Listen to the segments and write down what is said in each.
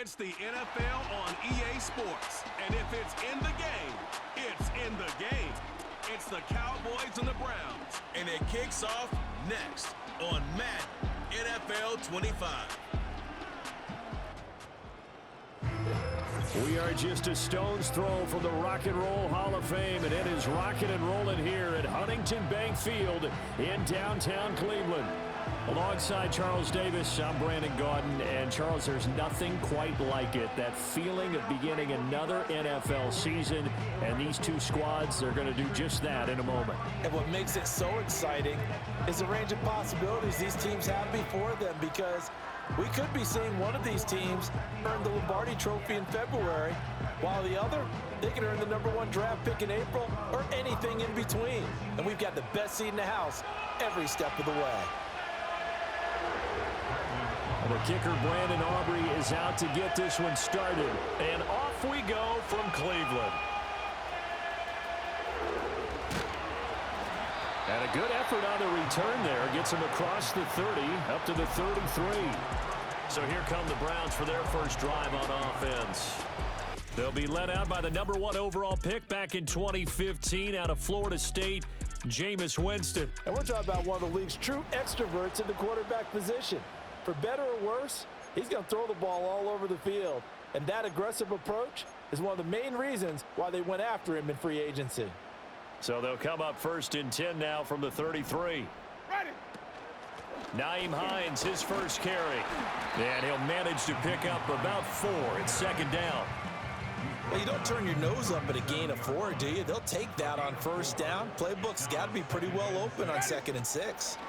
It's the NFL on EA Sports. And if it's in the game, it's in the game. It's the Cowboys and the Browns. And it kicks off next on Madden NFL 25. We are just a stone's throw from the Rock and Roll Hall of Fame, and it is rocking and rolling here at Huntington Bank Field in downtown Cleveland. Alongside Charles Davis, I'm Brandon Gaudin, and Charles, there's nothing quite like it. That feeling of beginning another NFL season, and these two squads, they're going to do just that in a moment. And what makes it so exciting is the range of possibilities these teams have before them, because we could be seeing one of these teams earn the Lombardi Trophy in February, while the other, they can earn the #1 draft pick in April or anything in between. And we've got the best seat in the house every step of the way. The kicker, Brandon Aubrey, is out to get this one started. And off we go from Cleveland. And a good effort on the return there. Gets him across the 30, up to the 33. So here come the Browns for their first drive on offense. They'll be led out by the #1 overall pick back in 2015 out of Florida State, Jameis Winston. And we're talking about one of the league's true extroverts in the quarterback position. For better or worse, he's going to throw the ball all over the field. And that aggressive approach is one of the main reasons why they went after him in free agency. So they'll come up first and 10 now from the 33. Ready. Nyheim Hines, his first carry. And he'll manage to pick up about 4. It's second down. Well, you don't turn your nose up at a gain of 4, do you? They'll take that on first down. Playbook's got to be pretty well open on 2nd and 6.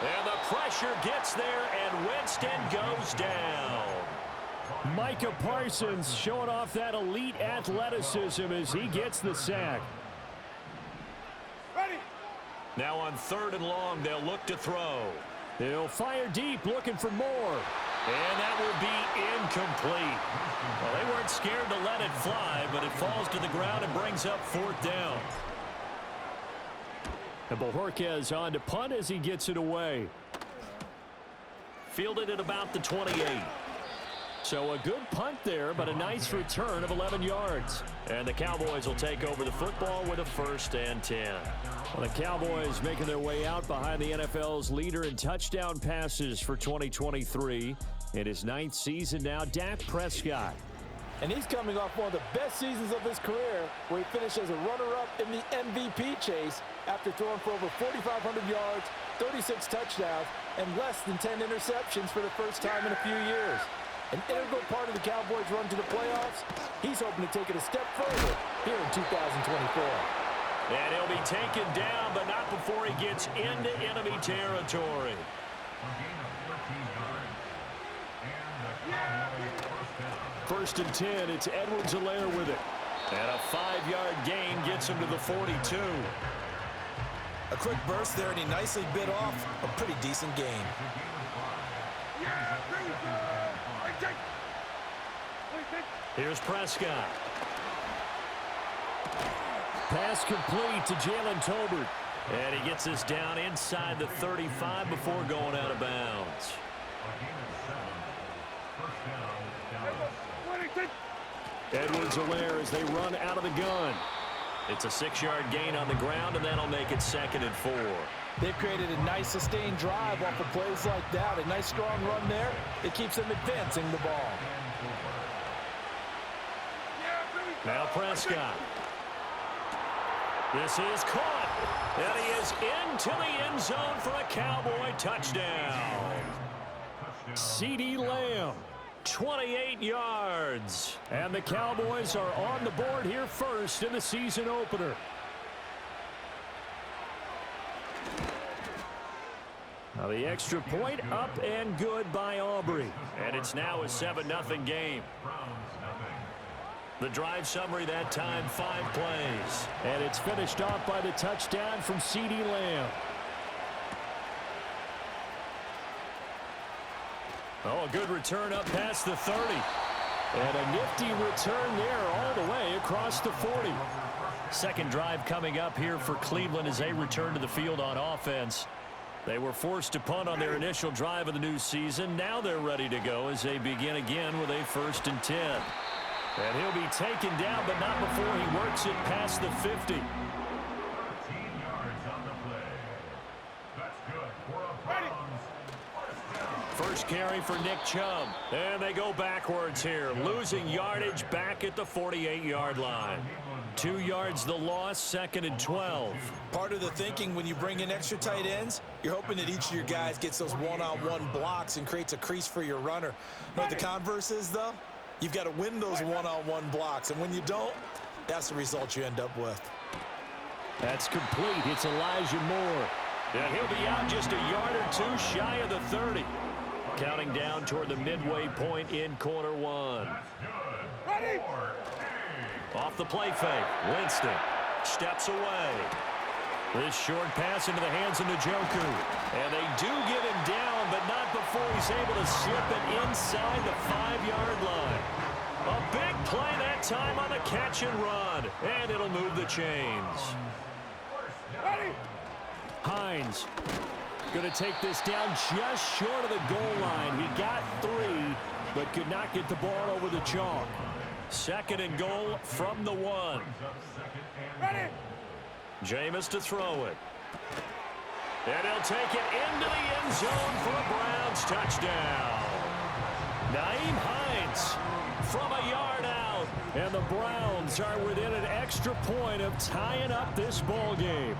And the pressure gets there, and Winston goes down. Micah Parsons showing off that elite athleticism as he gets the sack. Ready. Now on 3rd and long, they'll look to throw. They'll fire deep, looking for more. And that will be incomplete. Well, they weren't scared to let it fly, but it falls to the ground and brings up 4th down. And Bojorquez on to punt as he gets it away. Fielded at about the 28. So a good punt there, but a nice return of 11 yards. And the Cowboys will take over the football with a 1st and 10. Well, the Cowboys making their way out behind the NFL's leader in touchdown passes for 2023. In his 9th season now, Dak Prescott. And he's coming off one of the best seasons of his career, where he finished as a runner-up in the MVP chase after throwing for over 4,500 yards, 36 touchdowns, and less than 10 interceptions for the first time in a few years. An integral part of the Cowboys' run to the playoffs. He's hoping to take it a step further here in 2024. And he'll be taken down, but not before he gets into enemy territory. First and 10, it's Edwards-Helaire with it. And a 5-yard gain gets him to the 42. A quick burst there, and he nicely bit off a pretty decent gain. Here's Prescott. Pass complete to Jalen Tolbert. And he gets us down inside the 35 before going out of bounds. Edwards-Helaire as they run out of the gun. It's a 6-yard gain on the ground, and that'll make it 2nd and 4. They've created a nice sustained drive off of plays like that. A nice strong run there. It keeps them advancing the ball. Now Prescott. This is caught. And he is into the end zone for a Cowboy touchdown. CeeDee Lamb. 28 yards. And the Cowboys are on the board here first in the season opener. Now the extra point up and good by Aubrey. And it's now a 7-0 game. The drive summary that time, 5 plays. And it's finished off by the touchdown from CeeDee Lamb. Oh, a good return up past the 30. And a nifty return there all the way across the 40. Second drive coming up here for Cleveland as they return to the field on offense. They were forced to punt on their initial drive of the new season. Now they're ready to go as they begin again with a 1st and 10. And he'll be taken down, but not before he works it past the 50. 13 yards on the play. That's good for a Browns first down. First carry for Nick Chubb. And they go backwards here, losing yardage back at the 48-yard line. 2 yards the loss, 2nd and 12. Part of the thinking when you bring in extra tight ends, you're hoping that each of your guys gets those one-on-one blocks and creates a crease for your runner. You know what the converse is, though? You've got to win those one-on-one blocks, and when you don't, that's the result you end up with. That's complete. It's Elijah Moore. And he'll be out just a yard or two shy of the 30. Counting down toward the midway point in quarter one. Ready? Off the play fake. Winston steps away. This short pass into the hands of Njoku. And they do get him down, but not before he's able to slip it inside the 5-yard line. A big play that time on the catch and run. And it'll move the chains. Ready? Hines going to take this down just short of the goal line. He got 3, but could not get the ball over the chalk. 2nd and goal from the 1. Ready? Jameis to throw it. And he'll take it into the end zone for a Browns touchdown. Nyheim Hines from a yard out. And the Browns are within an extra point of tying up this ball game.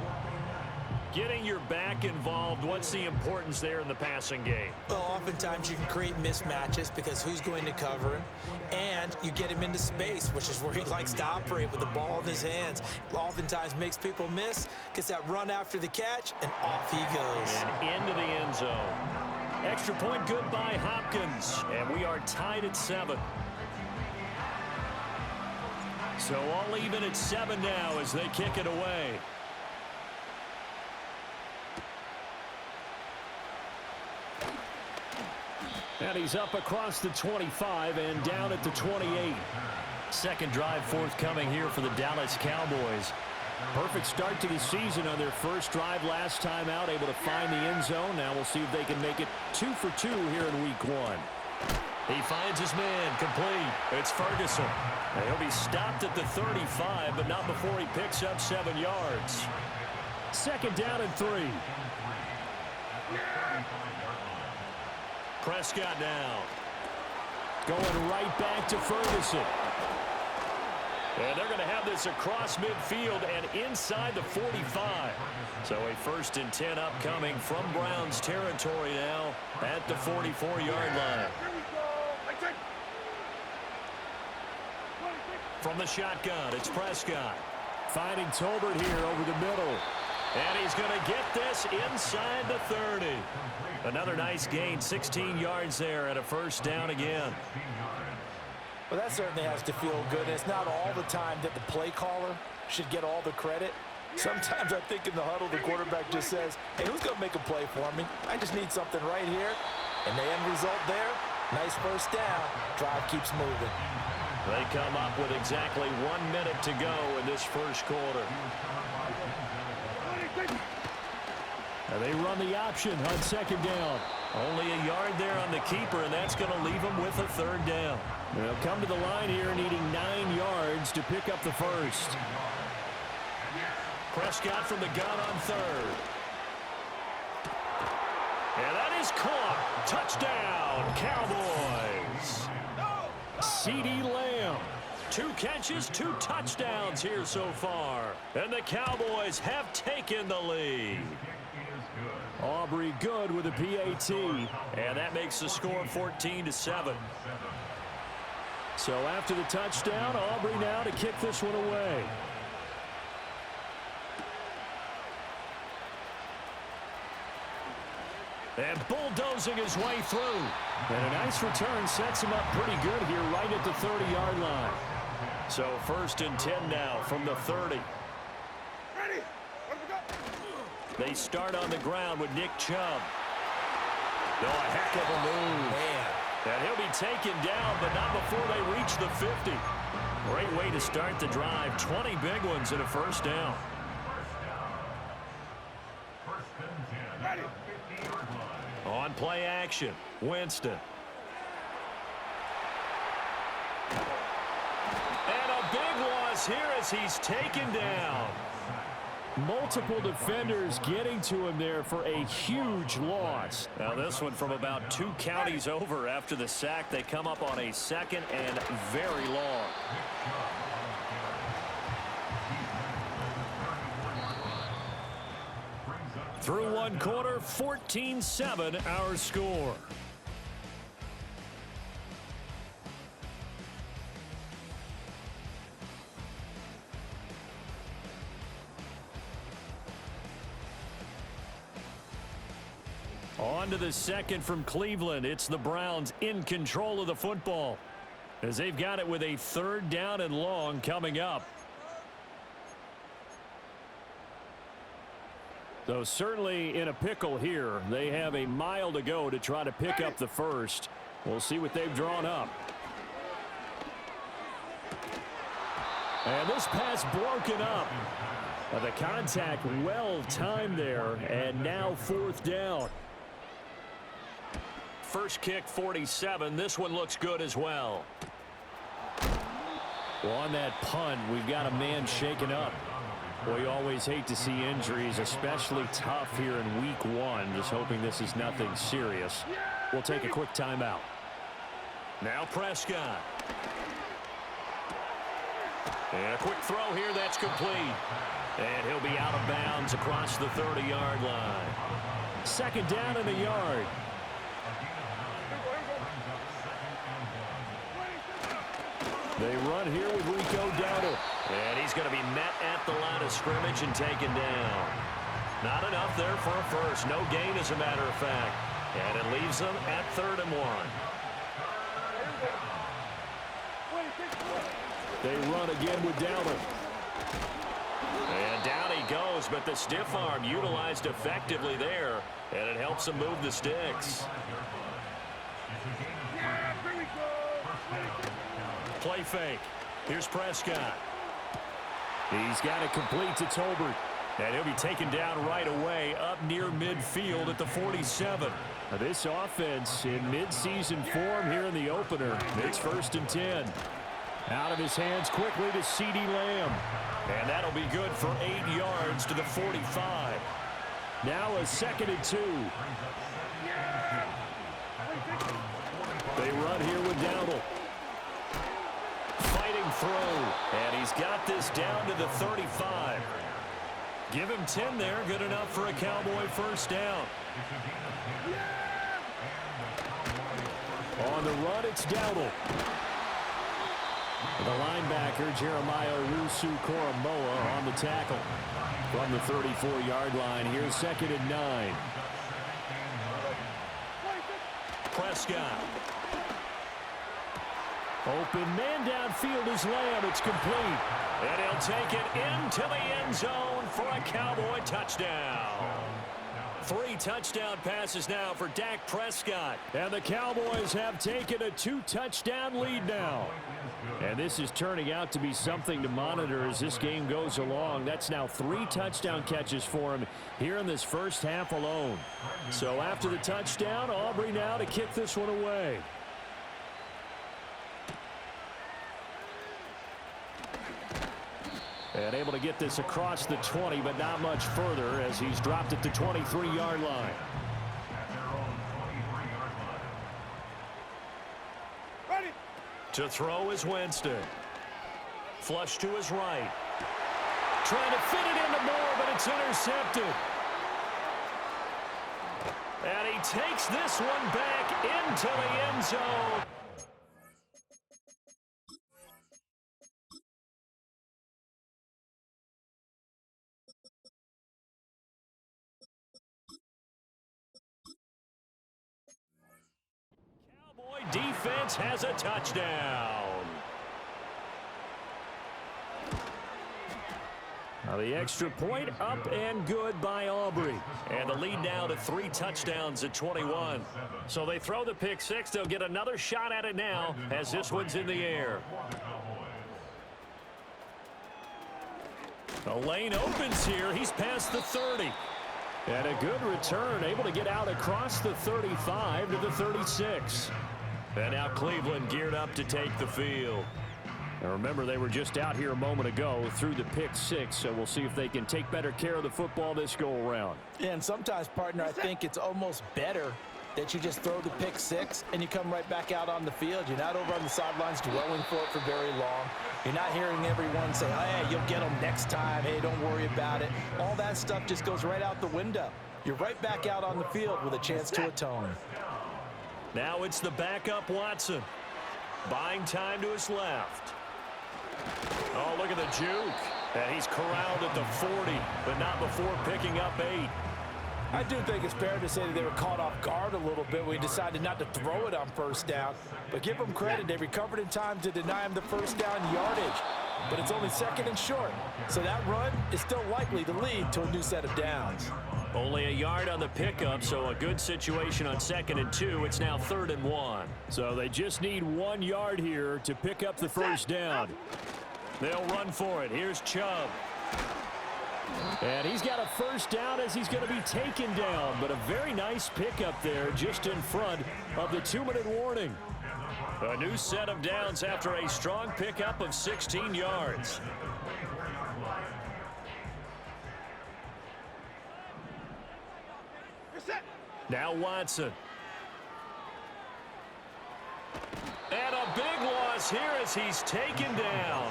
Getting your back involved, what's the importance there in the passing game? Well, oftentimes you can create mismatches because who's going to cover him, and you get him into space, which is where he likes to operate with the ball in his hands. Oftentimes makes people miss, gets that run after the catch, and off he goes. And into the end zone. Extra point good by Hopkins, and we are tied at 7. So all even at 7 now as they kick it away. And he's up across the 25 and down at the 28. Second drive forthcoming here for the Dallas Cowboys. Perfect start to the season on their first drive last time out, able to find the end zone. Now we'll see if they can make it 2 for 2 here in week 1. He finds his man, complete. It's Ferguson. And he'll be stopped at the 35, but not before he picks up 7 yards. Second down and 3. Prescott now. Going right back to Ferguson. And they're going to have this across midfield and inside the 45. So a 1st and 10 upcoming from Browns territory now at the 44-yard line. From the shotgun, it's Prescott. Finding Tolbert here over the middle. And he's going to get this inside the 30. Another nice gain, 16 yards there and a 1st down again. Well, that certainly has to feel good. And it's not all the time that the play caller should get all the credit. Sometimes I think in the huddle, the quarterback just says, hey, who's going to make a play for me? I just need something right here. And the end result there, nice 1st down. Drive keeps moving. They come up with exactly 1 minute to go in this first quarter. And they run the option on 2nd down. Only a yard there on the keeper, and that's going to leave them with a 3rd down. They'll come to the line here needing 9 yards to pick up the 1st. Prescott from the gun on 3rd. And that is caught. Touchdown, Cowboys. CeeDee Lamb. 2 catches, 2 touchdowns here so far. And the Cowboys have taken the lead. Aubrey good with a PAT. And that makes the score 14-7. So after the touchdown, Aubrey now to kick this one away. And bulldozing his way through. And a nice return sets him up pretty good here right at the 30-yard line. So 1st and 10 now from the 30. Ready? They start on the ground with Nick Chubb. Oh, a heck of a move. Man. And he'll be taken down, but not before they reach the 50. Great way to start the drive. 20 big ones and a 1st down. First and 10. On play action, Winston. And a big loss here as he's taken down. Multiple defenders getting to him there for a huge loss. Now this one from about 2 counties over after the sack. They come up on a 2nd and very long. Through 1 quarter, 14-7 our score. On to the 2nd from Cleveland. It's the Browns in control of the football as they've got it with a 3rd down and long coming up. So certainly in a pickle here. They have a mile to go to try to pick up the first. We'll see what they've drawn up. And this pass broken up. The contact well timed there, and now 4th down. First kick 47. This one looks good as well. Well, on that punt, we've got a man shaken up. Well, you always hate to see injuries, especially tough here in week 1. Just hoping this is nothing serious. We'll take a quick timeout. Now Prescott. And a quick throw here that's complete. And he'll be out of bounds across the 30-yard line. 2nd down and a yard. They run here with Rico Dowdle. And he's going to be met at the line of scrimmage and taken down. Not enough there for a first. No gain, as a matter of fact. And it leaves them at 3rd and 1. They run again with Dowdle. And down he goes, but the stiff arm utilized effectively there. And it helps him move the sticks. Play fake. Here's Prescott. He's got it complete to Tolbert. And he'll be taken down right away up near midfield at the 47. Now this offense in midseason form here in the opener. It's 1st and 10. Out of his hands quickly to CeeDee Lamb. And that'll be good for 8 yards to the 45. Now a 2nd and 2. They run here with Dowdle. Fighting through. And he's got this down to the 35. Give him 10 there. Good enough for a Cowboy 1st down. On the run, it's Dowdle. The linebacker, Jeremiah Owusu-Koramoah, on the tackle. From the 34-yard line, here's 2nd and 9. Prescott. Open man downfield is Lamb. It's complete. And he'll take it into the end zone for a Cowboy touchdown. 3 touchdown passes now for Dak Prescott. And the Cowboys have taken a 2-touchdown lead now. And this is turning out to be something to monitor as this game goes along. That's now 3 touchdown catches for him here in this first half alone. So after the touchdown, Aubrey now to kick this one away. And able to get this across the 20, but not much further as he's dropped at the 23-yard line. Ready. To throw is Winston. Flush to his right. Trying to fit it into Moore, but it's intercepted. And he takes this one back into the end zone. Defense has a touchdown. Now the extra point up and good by Aubrey. And the lead now to 3 touchdowns at 21. So they throw the pick 6. They'll get another shot at it now as this one's in the air. The lane opens here. He's past the 30. And a good return, able to get out across the 35 to the 36. And now Cleveland geared up to take the field. And remember, they were just out here a moment ago through the pick 6, so we'll see if they can take better care of the football this go-around. Yeah, and sometimes, partner, I think it's almost better that you just throw the pick 6 and you come right back out on the field. You're not over on the sidelines dwelling for it for very long. You're not hearing everyone say, hey, you'll get them next time. Hey, don't worry about it. All that stuff just goes right out the window. You're right back out on the field with a chance to atone. Now it's the backup Watson. Buying time to his left. Oh, look at the juke. And he's corralled at the 40, but not before picking up 8. I do think it's fair to say that they were caught off guard a little bit when he decided not to throw it on first down. But give them credit, they recovered in time to deny him the first down yardage. But it's only 2nd and short, so that run is still likely to lead to a new set of downs. Only a yard on the pickup, so a good situation on 2nd and 2. It's now 3rd and 1. So they just need 1 yard here to pick up the first down. They'll run for it. Here's Chubb. And he's got a first down as he's going to be taken down. But a very nice pickup there just in front of the 2-minute warning. A new set of downs after a strong pickup of 16 yards. Now Watson. And a big loss here as he's taken down.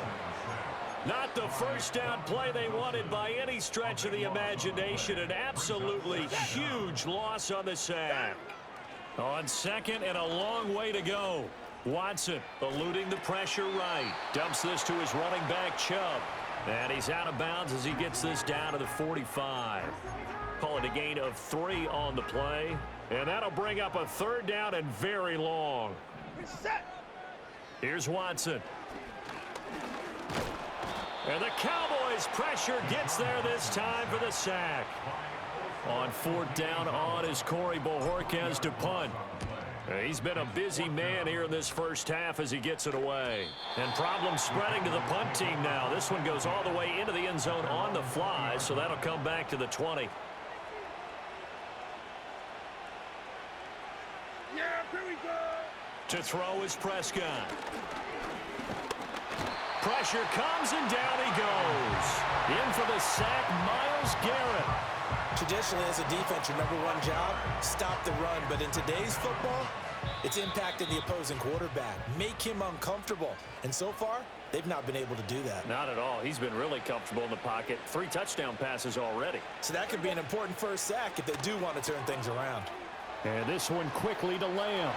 Not the first down play they wanted by any stretch of the imagination. An absolutely huge loss on the sack. On 2nd and a long way to go. Watson eluding the pressure right. Dumps this to his running back Chubb. And he's out of bounds as he gets this down to the 45. Call it a gain of 3 on the play. And that'll bring up a 3rd down and very long. Here's Watson. And the Cowboys pressure gets there this time for the sack. On 4th down on is Corey Bojorquez to punt. He's been a busy man here in this first half as he gets it away. And problems spreading to the punt team now. This one goes all the way into the end zone on the fly, so that'll come back to the 20. To throw is Prescott. Pressure comes and down he goes. In for the sack, Myles Garrett. Traditionally, as a defense, your #1 job, stop the run. But in today's football, it's impacting the opposing quarterback. Make him uncomfortable. And so far, they've not been able to do that. Not at all. He's been really comfortable in the pocket. 3 touchdown passes already. So that could be an important first sack if they do want to turn things around. And this one quickly to Lamb.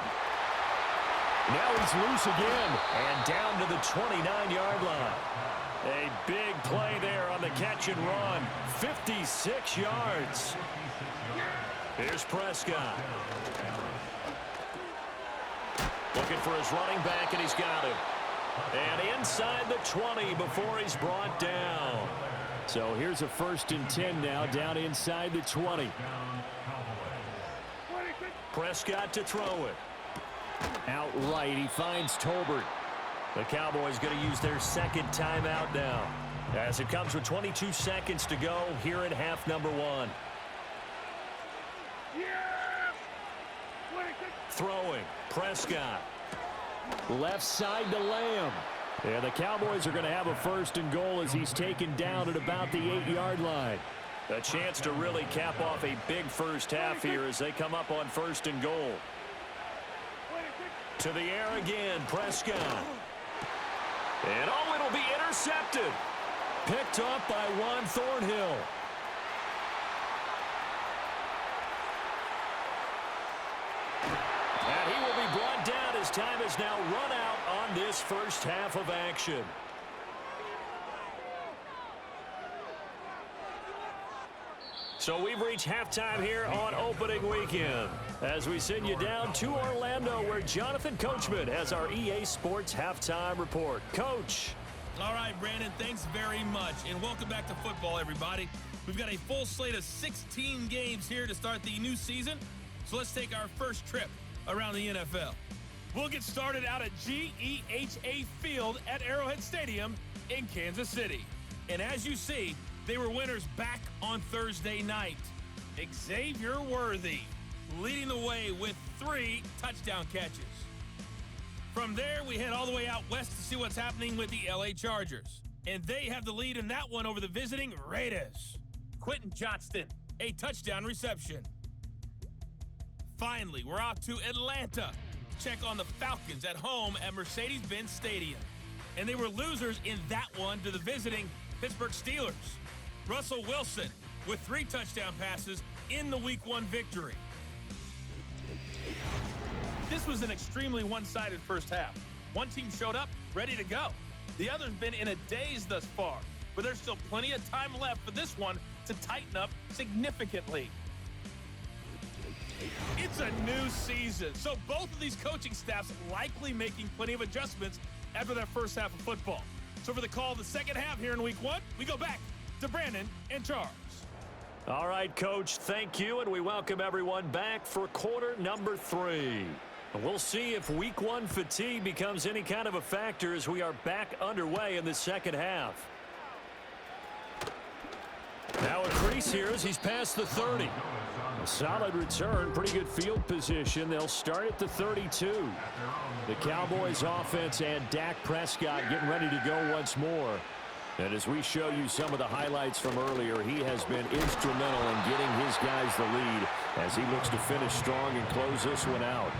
Now he's loose again and down to the 29-yard line. A big play there on the catch and run. 56 yards. Here's Prescott. Looking for his running back, and he's got him. And inside the 20 before he's brought down. So here's a 1st and 10 now, down inside the 20. Prescott to throw it. Outright, he finds Tolbert. The Cowboys going to use their 2nd timeout now, as it comes with 22 seconds to go here in half number 1. Throwing, Prescott. Left side to Lamb. And the Cowboys are going to have a 1st and goal as he's taken down at about the 8-yard line. A chance to really cap off a big first half here as they come up on 1st and goal. To the air again, Prescott. And oh, it'll be intercepted. Picked up by Juan Thornhill. And he will be brought down as time is now run out on this first half of action. So we've reached halftime here on opening weekend as we send you down to Orlando where Jonathan Coachman has our EA Sports halftime report. Coach. All right, Brandon, thanks very much. And welcome back to football, everybody. We've got a full slate of 16 games here to start the new season. So let's take our first trip around the NFL. We'll get started out at GEHA Field at Arrowhead Stadium in Kansas City. And as you see, they were winners back on Thursday night. Xavier Worthy leading the way with 3 touchdown catches. From there, we head all the way out west to see what's happening with the LA Chargers. And they have the lead in that one over the visiting Raiders. Quentin Johnston, a touchdown reception. Finally, we're off to Atlanta to check on the Falcons at home at Mercedes-Benz Stadium. And they were losers in that one to the visiting Pittsburgh Steelers. Russell Wilson with 3 touchdown passes in the Week 1 victory. This was an extremely one-sided first half. One team showed up, ready to go. The other's been in a daze thus far, but there's still plenty of time left for this one to tighten up significantly. It's a new season, so both of these coaching staffs likely making plenty of adjustments after their first half of football. So for the call of the second half here in Week 1, we go back to Brandon and Charles. All right, Coach, thank you, and we welcome everyone back for quarter number 3. We'll see if Week 1 fatigue becomes any kind of a factor as we are back underway in the second half. Now a crease here as he's past the 30. A solid return, pretty good field position. They'll start at the 32. The Cowboys offense and Dak Prescott getting ready to go once more. And as we show you some of the highlights from earlier, he has been instrumental in getting his guys the lead as he looks to finish strong and close this one out.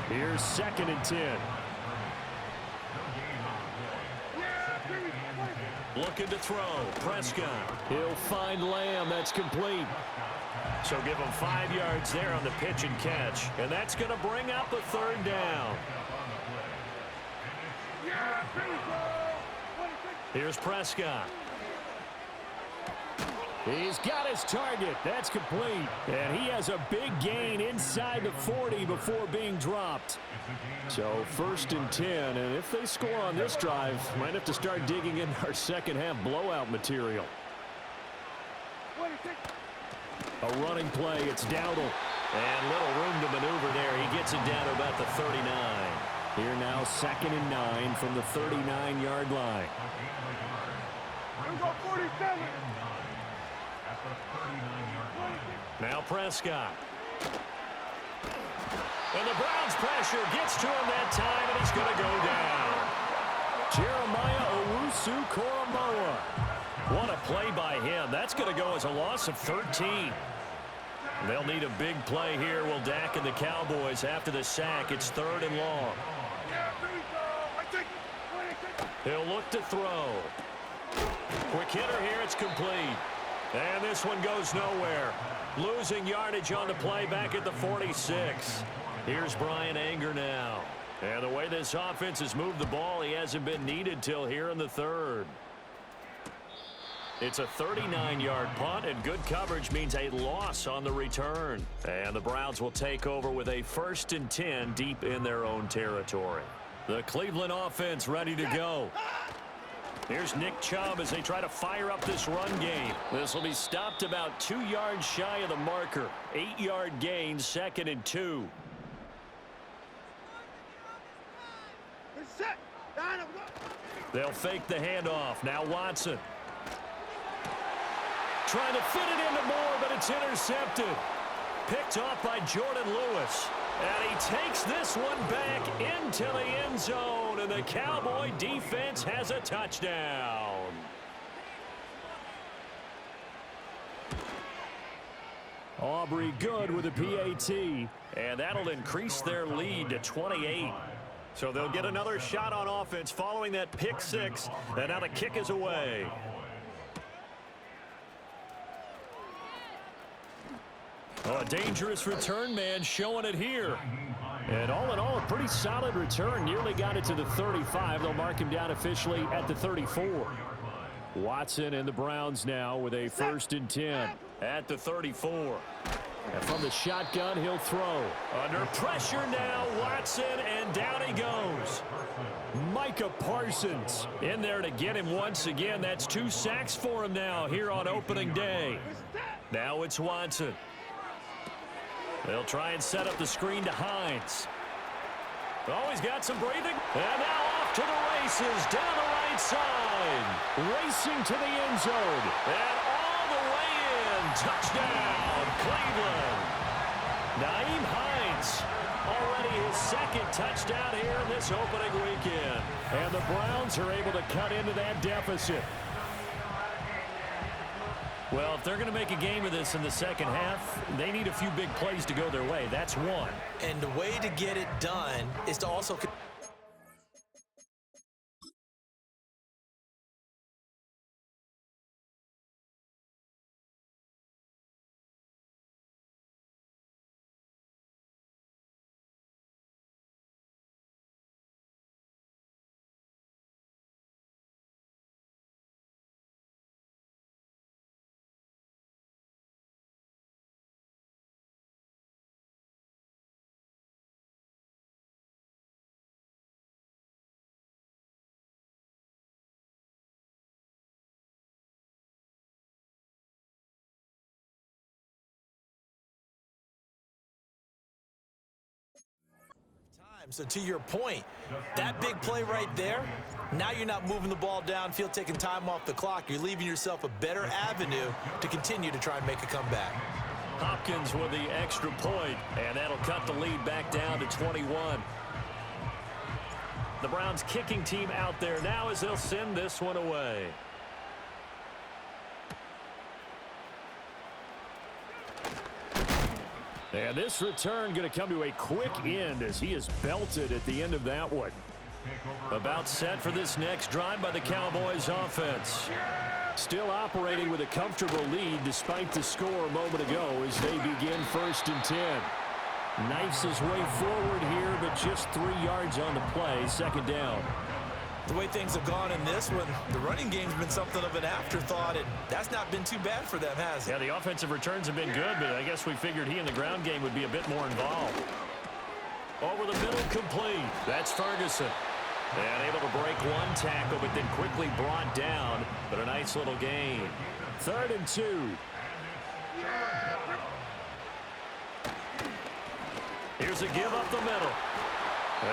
Here's 2nd and 10. Looking to throw. Prescott. He'll find Lamb. That's complete. So give him 5 yards there on the pitch and catch. And that's going to bring up a 3rd down. Here's Prescott. He's got his target. That's complete. And he has a big gain inside the 40 before being dropped. So 1st and 10. And if they score on this drive, might have to start digging in our second half blowout material. A running play. It's Dowdle. And little room to maneuver there. He gets it down to about the 39. Here now 2nd and 9 from the 39-yard line. Now Prescott. And the Browns pressure gets to him that time, and he's going to go down. Jeremiah Owusu-Koramoah. What a play by him. That's going to go as a loss of 13. They'll need a big play here. Will Dak and the Cowboys after the sack. It's 3rd and long. He'll look to throw. Quick hitter here. It's complete. And this one goes nowhere. Losing yardage on the play back at the 46. Here's Brian Anger now. And the way this offense has moved the ball, he hasn't been needed till here in the 3rd. It's a 39-yard punt, and good coverage means a loss on the return. And the Browns will take over with a 1st and 10 deep in their own territory. The Cleveland offense ready to go. Here's Nick Chubb as they try to fire up this run game. This will be stopped about 2 yards shy of the marker. 8-yard gain, 2nd and 2. They'll fake the handoff. Now Watson. Trying to fit it into Moore, but it's intercepted. Picked off by Jordan Lewis. And he takes this one back into the end zone, and the Cowboy defense has a touchdown. Aubrey good with a PAT, and that'll increase their lead to 28. So they'll get another shot on offense following that pick 6, and now the kick is away. Oh, a dangerous return man showing it here. And all in all, a pretty solid return. Nearly got it to the 35. They'll mark him down officially at the 34. Watson and the Browns now with a 1st and 10 at the 34. And from the shotgun, he'll throw. Under pressure now, Watson, and down he goes. Micah Parsons in there to get him once again. That's 2 sacks for him now here on opening day. Now it's Watson. They'll try and set up the screen to Hines. Oh, he's got some breathing. And now off to the races down the right side. Racing to the end zone. And all the way in. Touchdown, Cleveland. Nyheim Hines, already his second touchdown here in this opening weekend. And the Browns are able to cut into that deficit. Well, if they're going to make a game of this in the second half, they need a few big plays to go their way. That's one. And the way to get it done is to also... So to your point, that big play right there, now you're not moving the ball downfield, taking time off the clock. You're leaving yourself a better avenue to continue to try and make a comeback. Hopkins with the extra point, and that'll cut the lead back down to 21. The Browns kicking team out there now as they'll send this one away. And this return going to come to a quick end as he is belted at the end of that one. About set for this next drive by the Cowboys offense. Still operating with a comfortable lead despite the score a moment ago as they begin 1st and 10. Knifes his way forward here, but just 3 yards on the play, 2nd down. The way things have gone in this one, the running game's been something of an afterthought, and that's not been too bad for them, has it? Yeah, the offensive returns have been good, but I guess we figured he in the ground game would be a bit more involved. Over the middle, complete. That's Ferguson. And able to break one tackle, but then quickly brought down, but a nice little gain. 3rd and 2. Here's a give up the middle.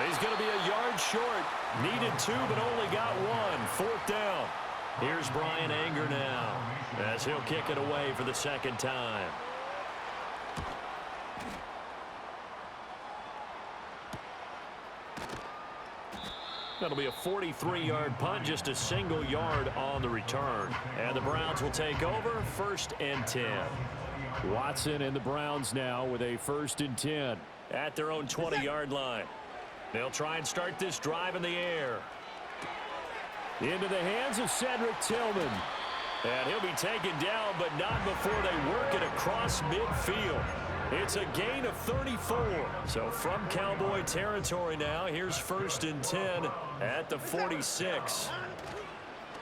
He's going to be a yard short. Needed 2, but only got 1. 4th down. Here's Brian Anger now as he'll kick it away for the 2nd time. That'll be a 43-yard punt, just a single yard on the return. And the Browns will take over 1st and 10. Watson and the Browns now with a 1st and 10. At their own 20-yard line. They'll try and start this drive in the air. Into the hands of Cedric Tillman. And he'll be taken down, but not before they work it across midfield. It's a gain of 34. So from Cowboy territory now, here's 1st and 10 at the 46.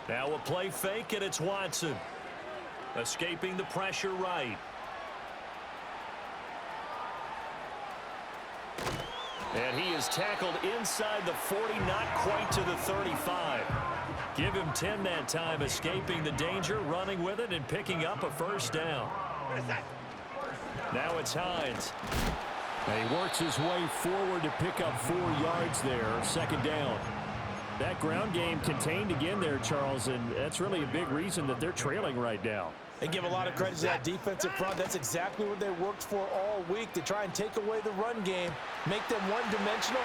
Now a play fake, and it's Watson. Escaping the pressure right. And he is tackled inside the 40, not quite to the 35. Give him 10 that time, escaping the danger, running with it, and picking up a 1st down. Now it's Hines. And he works his way forward to pick up 4 yards there, 2nd down. That ground game contained again there, Charles, and that's really a big reason that they're trailing right now. They give a lot of credit to that defensive front. That's exactly what they worked for all week, to try and take away the run game, make them one-dimensional.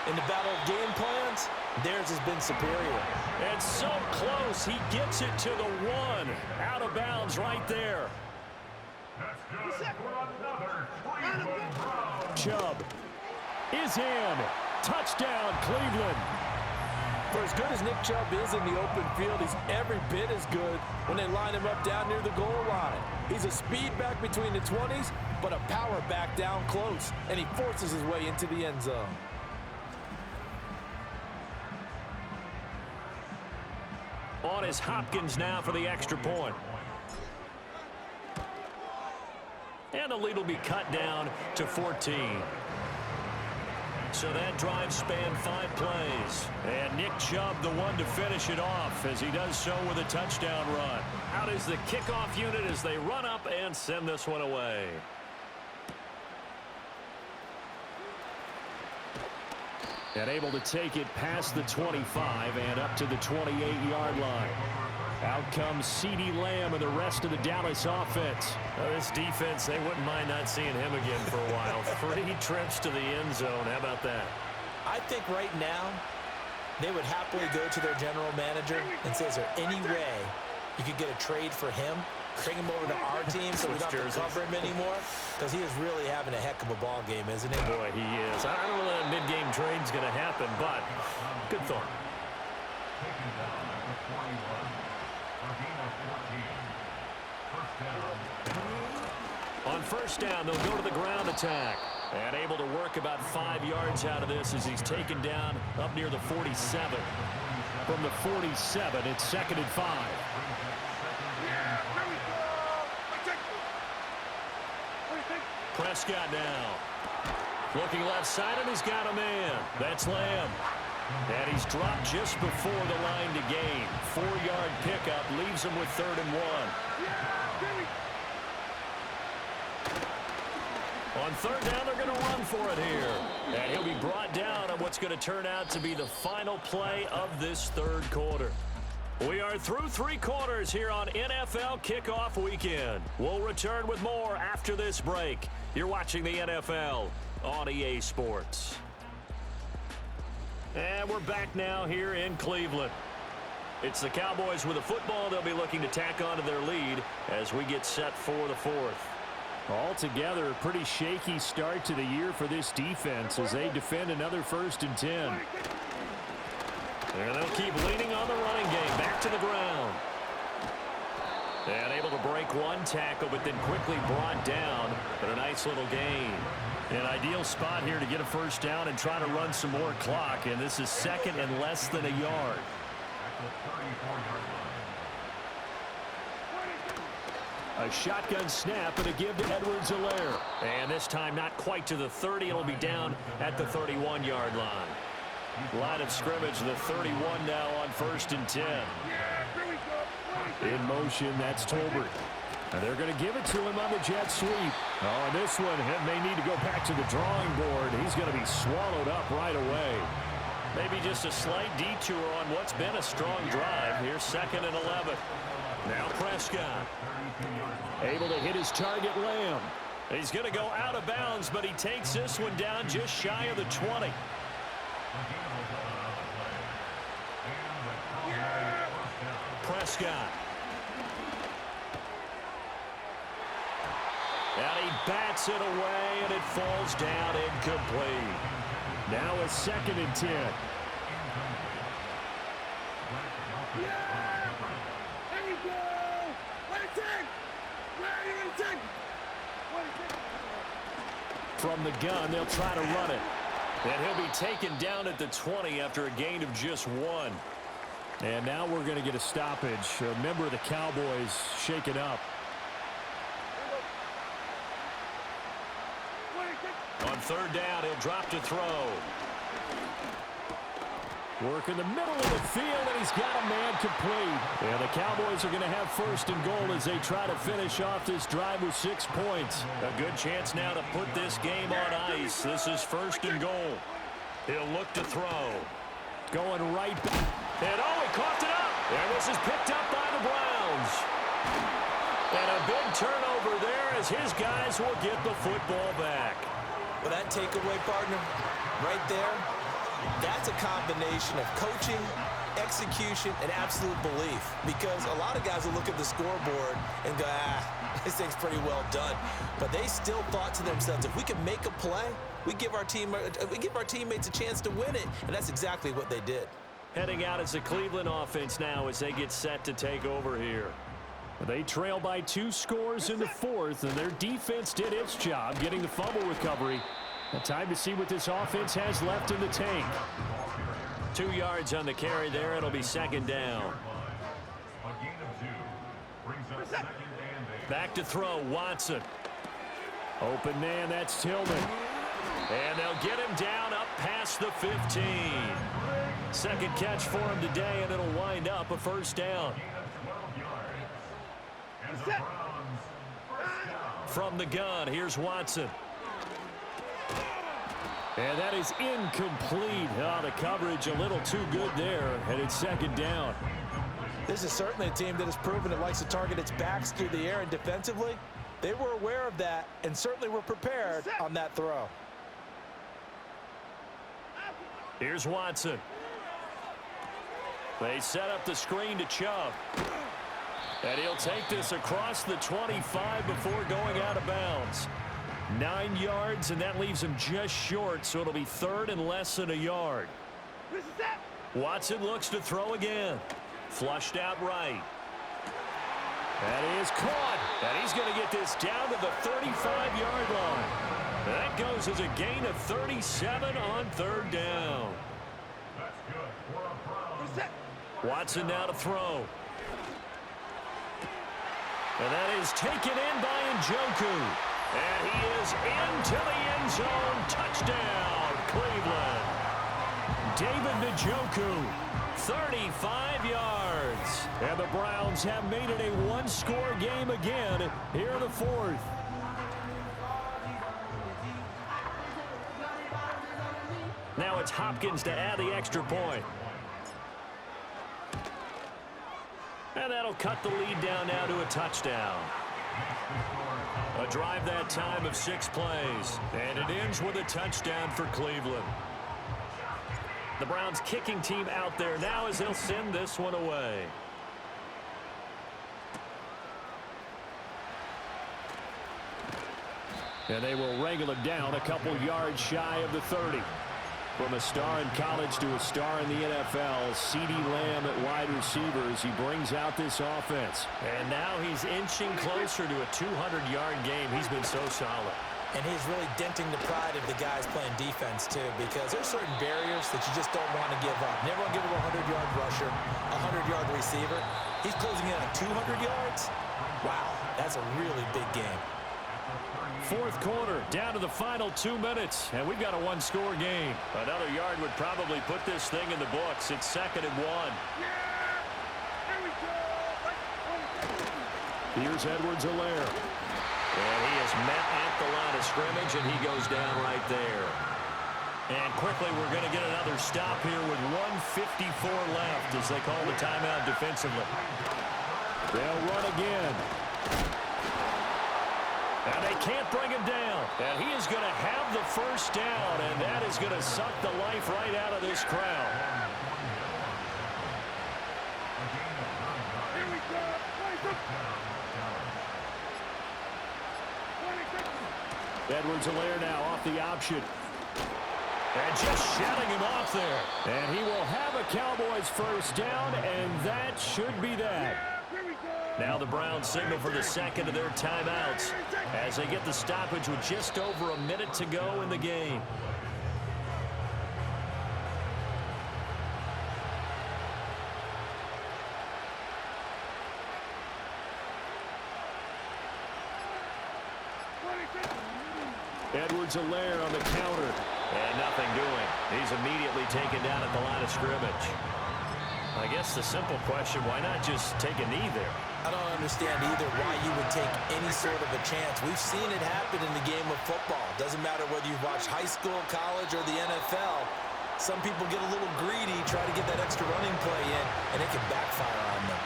In the battle of game plans, theirs has been superior. And so close, he gets it to the 1. Out of bounds right there. That's good for another Cleveland Browns. Chubb is in. Touchdown, Cleveland. For as good as Nick Chubb is in the open field, he's every bit as good when they line him up down near the goal line. He's a speed back between the 20s, but a power back down close, and he forces his way into the end zone. On is Hopkins now for the extra point. And the lead will be cut down to 14. So that drive spanned 5 plays. And Nick Chubb the one to finish it off as he does so with a touchdown run. Out is the kickoff unit as they run up and send this one away. And able to take it past the 25 and up to the 28-yard line. Out comes CeeDee Lamb and the rest of the Dallas offense. This defense, they wouldn't mind not seeing him again for a while. 3 trips to the end zone. How about that? I think right now they would happily go to their general manager and say, is there any way you could get a trade for him? Bring him over to our team so we don't have to cover him anymore? Because he is really having a heck of a ball game, isn't he? Boy, he is. I don't know that a mid-game trade's going to happen, but good thought. Taken down at the 41. A gain of 14. First down. On first down, they'll go to the ground attack. And able to work about 5 yards out of this as he's taken down up near the 47. From the 47, it's 2nd and 5. Prescott now. Looking left side, and he's got a man. That's Lamb. And he's dropped just before the line to gain. 4-yard pickup leaves him with 3rd and 1. On 3rd down, they're going to run for it here. And he'll be brought down on what's going to turn out to be the final play of this 3rd quarter. We are through 3 quarters here on NFL Kickoff Weekend. We'll return with more after this break. You're watching the NFL on EA Sports. And we're back now here in Cleveland. It's the Cowboys with a football. They'll be looking to tack onto their lead as we get set for the 4th. Altogether, a pretty shaky start to the year for this defense as they defend another 1st and 10. And they'll keep leaning on the running game. Back to the ground. And able to break 1 tackle, but then quickly brought down. But a nice little gain. An ideal spot here to get a 1st down and try to run some more clock. And this is 2nd and less than a yard. A shotgun snap and a give to Edwards-Helaire. And this time not quite to the 30. It'll be down at the 31-yard line. Line of scrimmage, the 31 now on 1st and 10. In motion, that's Tolbert. And they're going to give it to him on the jet sweep. Oh, and this one may need to go back to the drawing board. He's going to be swallowed up right away. Maybe just a slight detour on what's been a strong drive. Here's 2nd and 11. Now Prescott. Able to hit his target, Lamb. He's going to go out of bounds, but he takes this one down just shy of the 20. Prescott. And he bats it away, and it falls down incomplete. Now a 2nd and 10. From the gun, they'll try to run it. And he'll be taken down at the 20 after a gain of just 1. And now we're going to get a stoppage. A member of the Cowboys shaken up. On 3rd down, he'll drop to throw. Work in the middle of the field, and he's got a man complete. And the Cowboys are going to have 1st and goal as they try to finish off this drive with 6 points. A good chance now to put this game on ice. This is 1st and goal. He'll look to throw. Going right back. And oh, he coughed it up. And this is picked up by the Browns. And a big turnover there as his guys will get the football back. Well, that takeaway, partner, right there, that's a combination of coaching, execution, and absolute belief. Because a lot of guys will look at the scoreboard and go, this thing's pretty well done. But they still thought to themselves, if we can make a play, we give our teammates a chance to win it. And that's exactly what they did. Heading out as the Cleveland offense now as they get set to take over here. They trail by 2 scores in the 4th, and their defense did its job getting the fumble recovery. A time to see what this offense has left in the tank. 2 yards on the carry there. It'll be 2nd down. A gain of 2 brings up 2nd and 8. Back to throw, Watson. Open man, that's Tillman. And they'll get him down up past the 15. 2nd catch for him today, and it'll wind up a 1st down. From the gun, here's Watson. And that is incomplete. Oh, the coverage a little too good there, and it's 2nd down. This is certainly a team that has proven it likes to target its backs through the air, and defensively, they were aware of that and certainly were prepared on that throw. Here's Watson. They set up the screen to Chubb. And he'll take this across the 25 before going out of bounds. 9 yards, and that leaves him just short, so it'll be third and less than a yard. Watson looks to throw again. Flushed out right. That is caught. And he's going to get this down to the 35-yard line. That goes as a gain of 37 on third down. That's good for a Brown. Watson now to throw. And that is taken in by Njoku. And he is into the end zone. Touchdown, Cleveland. David Njoku, 35 yards. And the Browns have made it a one-score game again here in the fourth. Now it's Hopkins to add the extra point. And that'll cut the lead down now to a touchdown. A drive that time of 6 plays. And it ends with a touchdown for Cleveland. The Browns kicking team out there now as they'll send this one away. And they will wrangle it down a couple yards shy of the 30. From a star in college to a star in the NFL, CeeDee Lamb at wide receivers. He brings out this offense. And now he's inching closer to a 200-yard game. He's been so solid. And he's really denting the pride of the guys playing defense, too, because there's certain barriers that you just don't want to give up. Never want to give up a 100-yard rusher, a 100-yard receiver. He's closing in on 200 yards. Wow, that's a really big game. Fourth quarter, down to the final 2 minutes, and we've got a one-score game. Another yard would probably put this thing in the books. It's 2nd and 1. Here's Edwards-Helaire. And he is met at the line of scrimmage, and he goes down right there. And quickly, we're going to get another stop here with 1:54 left as they call the timeout defensively. They'll run again. And they can't bring him down. And he is going to have the first down, and that is going to suck the life right out of this crowd. Edwards-Helaire now off the option. And just shutting him off there. And he will have a Cowboys first down, and that should be that. Now the Browns signal for the second of their timeouts as they get the stoppage with just over a minute to go in the game. Edwards-Helaire on the counter. And nothing doing. He's immediately taken down at the line of scrimmage. I guess the simple question, why not just take a knee there? I don't understand either why you would take any sort of a chance. We've seen it happen in the game of football. Doesn't matter whether you've watched high school, college, or the NFL. Some people get a little greedy, try to get that extra running play in, and it can backfire on them.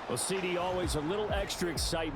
Well, CeeDee, always a little extra excitement.